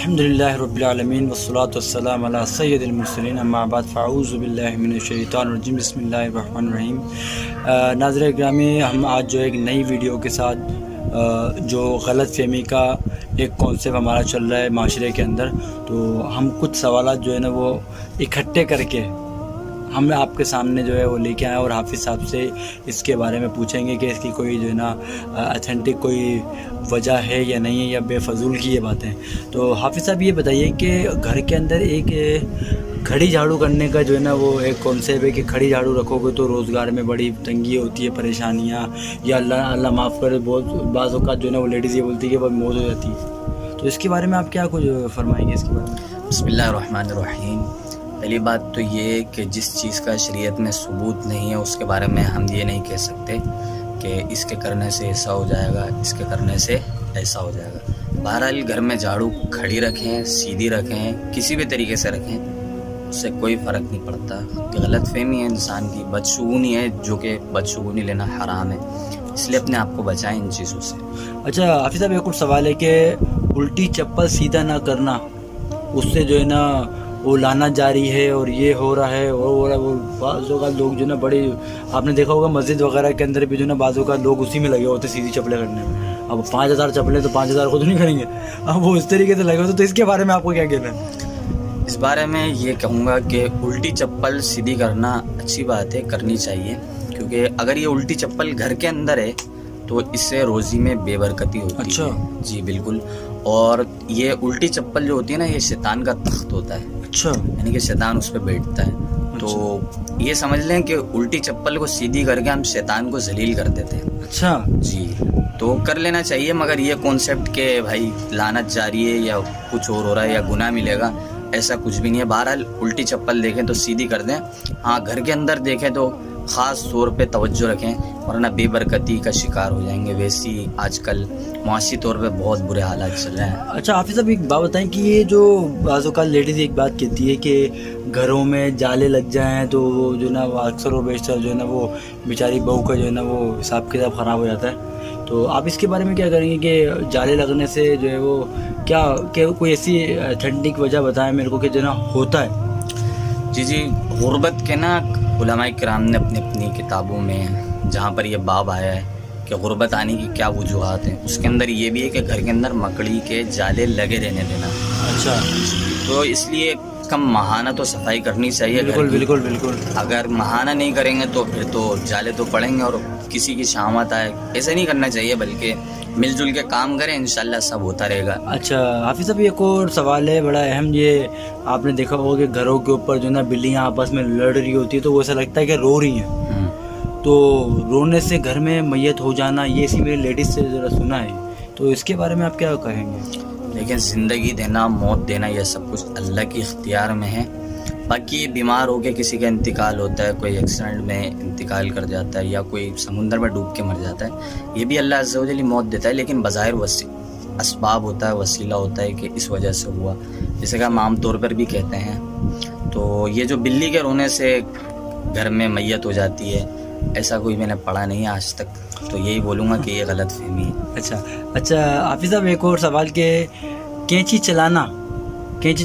الحمدللہ رب العالمین والصلاة والسلام علی سید المرسلین اما بعد فاعوذ باللہ من الشیطان الرجیم بسم اللہ الرحمن الرحیم۔ ناظرین گرامی، ہم آج جو ایک نئی ویڈیو کے ساتھ جو غلط فہمی کا ایک کانسیپٹ ہمارا چل رہا ہے معاشرے کے اندر، تو ہم کچھ سوالات جو ہے نا وہ اکٹھے کر کے ہم آپ کے سامنے جو ہے وہ لے کے آئے اور حافظ صاحب سے اس کے بارے میں پوچھیں گے کہ اس کی کوئی جو ہے نا اتھینٹک کوئی وجہ ہے یا نہیں ہے، یا بے فضول کی یہ باتیں۔ تو حافظ صاحب یہ بتائیے کہ گھر کے اندر ایک کھڑی جھاڑو کرنے کا جو ہے نا وہ ایک کانسیپٹ ہے کہ کھڑی جھاڑو رکھو گے تو روزگار میں بڑی تنگی ہوتی ہے، پریشانیاں، یا اللہ معاف کرے بہت بعض اوقات جو ہے نا وہ لیڈیز یہ بولتی ہے کہ وہ موت ہو جاتی ہے۔ تو اس کے بارے میں آپ کیا کچھ فرمائیں گے اس کے بارے میں؟ بسم اللہ الرحمن الرحیم۔ پہلی بات تو یہ کہ جس چیز کا شریعت میں ثبوت نہیں ہے اس کے بارے میں ہم یہ نہیں کہہ سکتے کہ اس کے کرنے سے ایسا ہو جائے گا، اس کے کرنے سے ایسا ہو جائے گا۔ بہرحال گھر میں جھاڑو کھڑی رکھیں، سیدھی رکھیں، کسی بھی طریقے سے رکھیں، اس سے کوئی فرق نہیں پڑتا۔ غلط فہمی ہے انسان کی، بدشگونی ہے، جو کہ بدشگونی لینا حرام ہے، اس لیے اپنے آپ کو بچائیں ان چیزوں سے۔ اچھا حافظ صاحب، ایک اور سوال ہے کہ الٹی چپل سیدھا نہ کرنا، اس سے جو ہے نا وہ لعنت جاری ہے اور یہ ہو رہا ہے، اور وہ بعض اوقات لوگ جو ہے نا بڑی، آپ نے دیکھا ہوگا مسجد وغیرہ کے اندر بھی جو ہے نا بعض اوقات لوگ اسی میں لگے ہوتے سیدھی چپلیں کرنے میں۔ اب 5000 چپلیں تو 5000 کو تو نہیں کریں گے، اب وہ اس طریقے سے لگے ہوتے، تو اس کے بارے میں آپ کو کیا کہنا ہے؟ اس بارے میں یہ کہوں گا کہ الٹی چپل سیدھی کرنا اچھی بات ہے، کرنی چاہیے، کیونکہ اگر یہ الٹی چپل گھر کے اندر ہے تو اس سے روزی میں بے برکتی ہوتی ہے۔ اچھا جی بالکل۔ اور یہ الٹی چپل جو ہوتی ہے نا، یہ شیطان کا تخت ہوتا ہے، اچھا، یعنی کہ شیطان اس پہ بیٹھتا ہے۔ تو یہ سمجھ لیں کہ الٹی چپل کو سیدھی کر کے ہم شیطان کو ذلیل کر دیتے ہیں۔ اچھا جی، تو کر لینا چاہیے، مگر یہ کانسیپٹ کہ بھائی لعنت جاری ہے یا کچھ اور ہو رہا ہے یا گناہ ملے گا، ایسا کچھ بھی نہیں ہے۔ بہرحال الٹی چپل دیکھیں تو سیدھی کر دیں، ہاں گھر کے اندر دیکھیں تو خاص طور پہ توجہ رکھیں، ورنہ بے برکتی کا شکار ہو جائیں گے۔ ویسی آج کل معاشی طور پہ بہت برے حالات چل رہے ہیں۔ اچھا حافظ صاحب، ایک بات بتائیں کہ یہ جو بعض اوقات لیڈیز ایک بات کہتی ہے کہ گھروں میں جالے لگ جائیں تو وہ جو ہے نا وہ اکثر و بیشتر جو ہے نا وہ بیچاری بہو کا جو ہے نا وہ حساب کتاب خراب ہو جاتا ہے، تو آپ اس کے بارے میں کیا کریں گے کہ جالے لگنے سے جو ہے وہ کیا کہ کوئی ایسی اتھینٹک وجہ بتائیں میرے کو کہ جو ہے نا ہوتا ہے؟ جی، غربت کے نا علماء کرام نے اپنی اپنی کتابوں میں جہاں پر یہ باب آیا ہے کہ غربت آنے کی کیا وجوہات ہیں، اس کے اندر یہ بھی ہے کہ گھر کے اندر مکڑی کے جالے لگے رہنے دینا۔ اچھا، تو اس لیے کم ماہانہ تو صفائی کرنی چاہیے گھر بالکل کی۔ بالکل بالکل۔ اگر ماہانہ نہیں کریں گے تو پھر تو جالے تو پڑیں گے اور کسی کی شامت آئے، ایسے نہیں کرنا چاہیے، بلکہ مل جل کے کام کریں، انشاءاللہ سب ہوتا رہے گا۔ اچھا حافظ صاحب، ایک اور سوال ہے بڑا اہم، یہ آپ نے دیکھا ہوگا کہ گھروں کے اوپر جو ہے نا بلیاں آپس میں لڑ رہی ہوتی ہے تو وہ ایسا لگتا ہے کہ رو رہی ہیں، تو رونے سے گھر میں میت ہو جانا، یہ اسی میری لیڈیز سے ذرا سنا ہے، تو اس کے بارے میں آپ کیا کہیں گے؟ لیکن زندگی دینا، موت دینا، یہ سب کچھ اللہ کے اختیار میں ہے۔ باقی بیمار ہو کے کسی کا انتقال ہوتا ہے، کوئی ایکسیڈنٹ میں انتقال کر جاتا ہے، یا کوئی سمندر میں ڈوب کے مر جاتا ہے، یہ بھی اللہ عز و جل موت دیتا ہے، لیکن بظاہر اسباب ہوتا ہے، وسیلہ ہوتا ہے کہ اس وجہ سے ہوا، جیسے کہ ہم عام طور پر بھی کہتے ہیں۔ تو یہ جو بلی کے رونے سے گھر میں میت ہو جاتی ہے، ایسا کوئی میں نے پڑھا نہیں آج تک، تو یہی بولوں گا کہ یہ غلط فہمی ہے۔ اچھا حافظ صاحب، ایک اور سوال کہ کینچی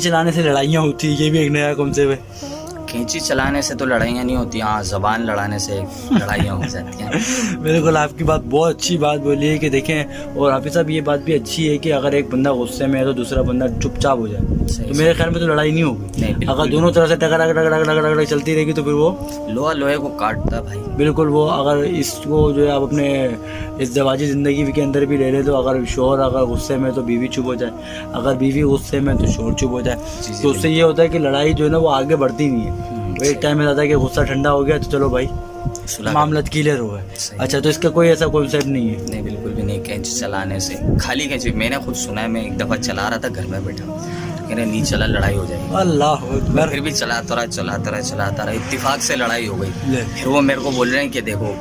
چلانے سے لڑائیاں ہوتی ہیں، یہ بھی ایک نیا کانسیپٹ ہے۔ کینچی چلانے سے تو لڑائیاں نہیں ہوتی، ہاں زبان لڑانے سے لڑائیاں ہو جاتی ہیں۔ بالکل، آپ کی بات بہت اچھی بات بولی ہے کہ دیکھیں، اور حافظ صاحب یہ بات بھی اچھی ہے کہ اگر ایک بندہ غصے میں ہے تو دوسرا بندہ چپ چاپ ہو جائے، تو میرے خیال میں تو لڑائی نہیں ہوگی۔ اگر دونوں طرف سے ٹکر چلتی رہے گی تو پھر وہ لوہا لوہے کو کاٹتا ہے بھائی۔ بالکل، وہ اگر اس کو جو ہے آپ اپنے ازدواجی زندگی کے اندر بھی لے لیں تو اگر شوہر اگر غصے میں تو بیوی چپ ہو جائے، اگر بیوی غصے میں تو شوہر چپ ہو جائے، تو اس سے یہ ہوتا ہے کہ لڑائی جو ہے نا وہ آگے بڑھتی نہیں ہے۔ ایک ٹائم میں آتا ہے کہ غصہ ٹھنڈا ہو گیا تو چلو بھائی معاملہ کلیئر ہوا ہے۔ اچھا، تو اس کا کوئی ایسا کانسیپٹ نہیں ہے؟ نہیں، بالکل بھی نہیں۔ کینچی چلانے سے، خالی کینچی، میں نے خود سنا ہے، میں ایک دفعہ چلا رہا تھا گھر میں بیٹھا، کہہ رہے نہیں چلا، لڑائی ہو جائے گی۔ اللہ اکبر۔ پھر بھی چلاتا رہا، اتفاق سے لڑائی ہو گئی۔ پھر وہ میرے کو بول رہے ہیں کہ دیکھو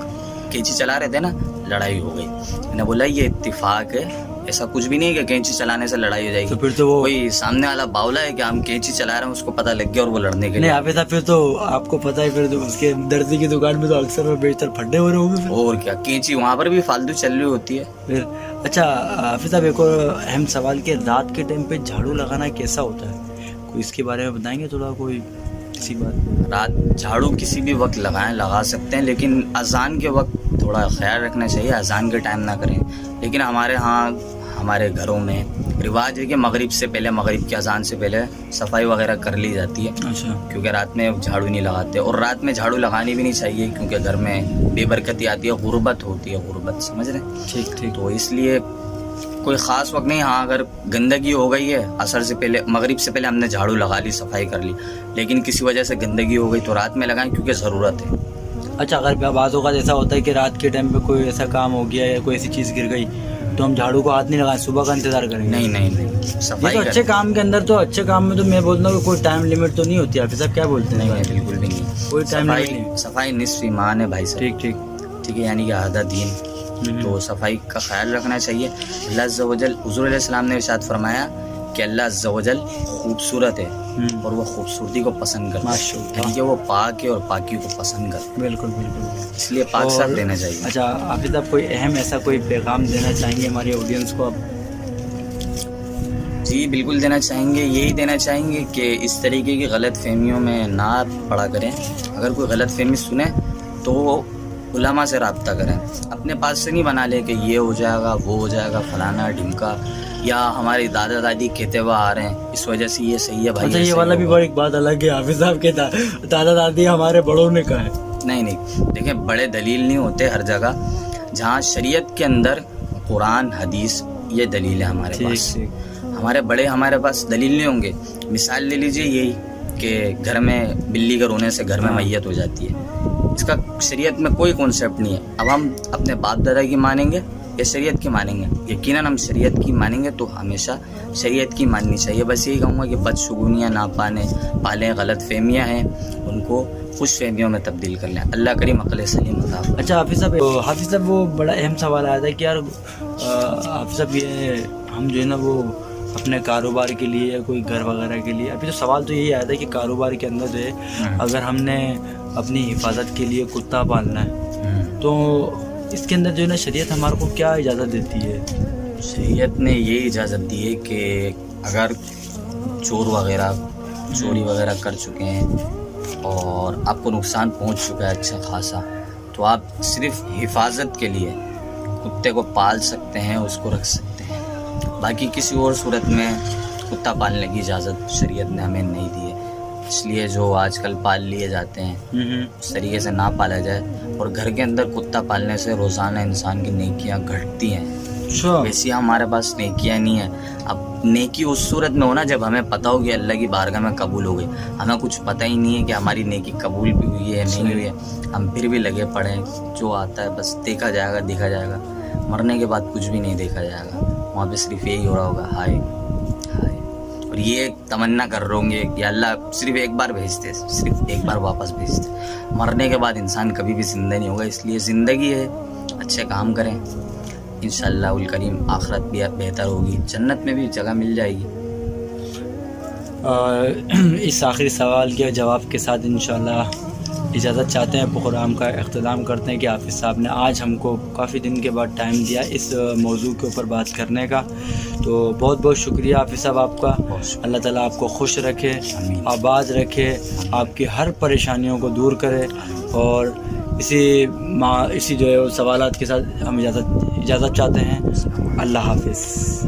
کینچی چلا رہے تھے نا، لڑائی ہو گئی۔ میں نے بولا یہ اتفاق ہے، ایسا کچھ بھی نہیں کہ کینچی چلانے سے لڑائی ہو جائے گی. تو پھر تو وہ کوئی سامنے والا باولا ہے کہ ہم کینچی چلا رہے ہیں اس کو پتہ لگ گیا اور وہ لڑنے کے نہیں لیے. حافظ صاحب پھر تو آپ کو پتہ ہے پھر تو اس کے درزی کی دکان میں تو اکثر وہ بیشتر پھڈے ہو رہے ہوں گے اور کیا, کینچی وہاں پر بھی فالتو چل رہی ہوتی ہے. پھر. اچھا حافظ صاحب ایک اور اہم سوال کہ رات کے ٹائم پہ جھاڑو لگانا کیسا ہوتا ہے, کوئی اس کے بارے میں بتائیں گے تھوڑا, کوئی کسی بات؟ رات جھاڑو کسی بھی وقت لگا سکتے ہیں, لیکن اذان کے وقت تھوڑا خیال رکھنا چاہیے, اذان کے ٹائم نہ کریں. لیکن ہمارے ہاں ہمارے گھروں میں رواج ہے کہ مغرب سے پہلے, مغرب کی اذان سے پہلے صفائی وغیرہ کر لی جاتی ہے. اچھا. کیونکہ رات میں جھاڑو نہیں لگاتے, اور رات میں جھاڑو لگانی بھی نہیں چاہیے کیونکہ گھر میں بے برکتی آتی ہے, غربت ہوتی ہے, غربت, سمجھ رہے ہیں؟ ٹھیک ٹھیک. تو اس لیے کوئی خاص وقت نہیں. ہاں اگر گندگی ہو گئی ہے عصر سے پہلے, مغرب سے پہلے ہم نے جھاڑو لگا لی, صفائی کر لی, لیکن کسی وجہ سے گندگی ہو گئی تو رات میں لگائیں کیونکہ ضرورت ہے. اچھا اگر بعض اوقات ایسا ہوتا ہے کہ رات کے ٹائم پہ کوئی ایسا کام ہو گیا یا کوئی ایسی چیز گر گئی تو ہم جھاڑو کو ہاتھ نہیں لگائیں, صبح کا انتظار کریں گے؟ نہیں, یہ صفائی تو اچھے کام کے اندر, تو اچھے کام میں تو میں بولتا ہوں کہ کوئی ٹائم لمٹ تو نہیں ہوتی. حافظ صاحب کیا بولتے ہیں؟ نہیں, بالکل بھی نہیں. کوئی ٹائم لمٹ نہیں. صفائی نصف ایمان ہے بھائی صاحب. ٹھیک ٹھیک ٹھیک ہے, یعنی کہ آدھا دین. تو صفائی کا خیال رکھنا چاہیے. اللہ عز و جل, حضور علیہ السلام نے ارشاد فرمایا کہ اللہ عز و جل خوبصورت ہے اور وہ خوبصورتی کو پسند کرتا ہے, یعنی کہ وہ پاک ہے اور پاکی کو پسند کرتا ہے. بالکل بالکل, اس لیے پاک صاف دینا چاہیے. اچھا حافظ صاحب کوئی اہم ایسا کوئی پیغام دینا چاہیں گے ہماری آڈینس کو آپ؟ جی بالکل دینا چاہیں گے, یہی دینا چاہیں گے کہ اس طریقے کی غلط فہمیوں میں نہ پڑا کریں. اگر کوئی غلط فہمی سنیں تو وہ علماء سے رابطہ کریں, اپنے پاس سے نہیں بنا لے کہ یہ ہو جائے گا, وہ ہو جائے گا, فلانا ڈھمکا, یا ہمارے دادا دادی کہتے ہوئے آ رہے ہیں اس وجہ سے یہ صحیح ہے بھائی. اچھا یہ والا بھی بڑی ایک بات الگ ہے حافظ صاحب کے, دادا دادی ہمارے بڑوں نے کہا ہے. نہیں, دیکھیں بڑے دلیل نہیں ہوتے ہر جگہ. جہاں شریعت کے اندر قرآن حدیث یہ دلیل ہے ہمارے پاس, ہمارے بڑے ہمارے پاس دلیل نہیں ہوں گے. مثال لے لیجئے یہی کہ گھر میں بلی کے رونے سے گھر میں میت ہو جاتی ہے, اس کا شریعت میں کوئی کانسیپٹ نہیں ہے. اب ہم اپنے باپ دادا کی مانیں گے یا شریعت کی مانیں گے؟ یقیناً ہم شریعت کی مانیں گے, تو ہمیشہ شریعت کی ماننی چاہیے. بس یہی کہوں گا کہ بدشگونیاں نہ پالیں, غلط فہمیاں ہیں ان کو خوش فہمیوں میں تبدیل کر لیں. اللہ کریم عقل سلیم عطا فرمائے. اچھا حافظ صاحب وہ بڑا اہم سوال آیا تھا کہ یار حافظ صاحب یہ ہم جو ہے نا وہ اپنے کاروبار کے لیے یا کوئی گھر وغیرہ کے لیے, ابھی تو سوال تو یہی آیا تھا کہ کاروبار کے اندر جو ہے اگر ہم نے اپنی حفاظت کے لیے کتا پالنا ہے تو اس کے اندر جو ہے نا شریعت ہمارے کو کیا اجازت دیتی ہے؟ شریعت نے یہ اجازت دی ہے کہ اگر چور وغیرہ چوری وغیرہ کر چکے ہیں اور آپ کو نقصان پہنچ چکا ہے اچھا خاصا, تو آپ صرف حفاظت کے لیے کتے کو پال سکتے ہیں, اس کو رکھ سکتے ہیں. باقی کسی اور صورت میں کتا پالنے کی اجازت شریعت نے ہمیں نہیں دی ہے. اس لیے جو آج کل پال لیے جاتے ہیں اس طریقے سے نہ پالا جائے. اور گھر کے اندر کتا پالنے سے روزانہ انسان کی نیکیاں گھٹتی ہیں. ویسے ہمارے پاس نیکیاں نہیں ہیں. اب نیکی اس صورت میں ہونا جب ہمیں پتہ ہو کہ اللہ کی بارگاہ میں قبول ہو گئی. ہمیں کچھ پتہ ہی نہیں ہے کہ ہماری نیکی قبول بھی ہوئی ہے نہیں ہوئی ہے, ہم پھر بھی لگے پڑے ہیں. جو آتا ہے بس دیکھا جائے گا, دیکھا جائے گا. مرنے کے بعد کچھ بھی نہیں دیکھا جائے گا, وہاں پہ صرف یہی ہو رہا ہوگا ہائے ہائے. اور یہ تمنا کر رہے ہوں گے کہ اللہ صرف ایک بار بھیجتے, صرف ایک بار واپس بھیجتے. مرنے کے بعد انسان کبھی بھی زندہ نہیں ہوگا. اس لیے زندگی ہے, اچھے کام کریں, انشاءاللہ الکریم آخرت بھی بہتر ہوگی, جنت میں بھی جگہ مل جائے گی. اس آخری سوال کے جواب کے ساتھ انشاءاللہ اجازت چاہتے ہیں, پروگرام کا اختتام کرتے ہیں کہ حافظ صاحب نے آج ہم کو کافی دن کے بعد ٹائم دیا اس موضوع کے اوپر بات کرنے کا. تو بہت بہت شکریہ حافظ صاحب آپ کا. اللہ تعالیٰ آپ کو خوش رکھے, آباد رکھے, آپ کی ہر پریشانیوں کو دور کرے. اور اسی جو ہے سوالات کے ساتھ ہم اجازت چاہتے ہیں. اللہ حافظ.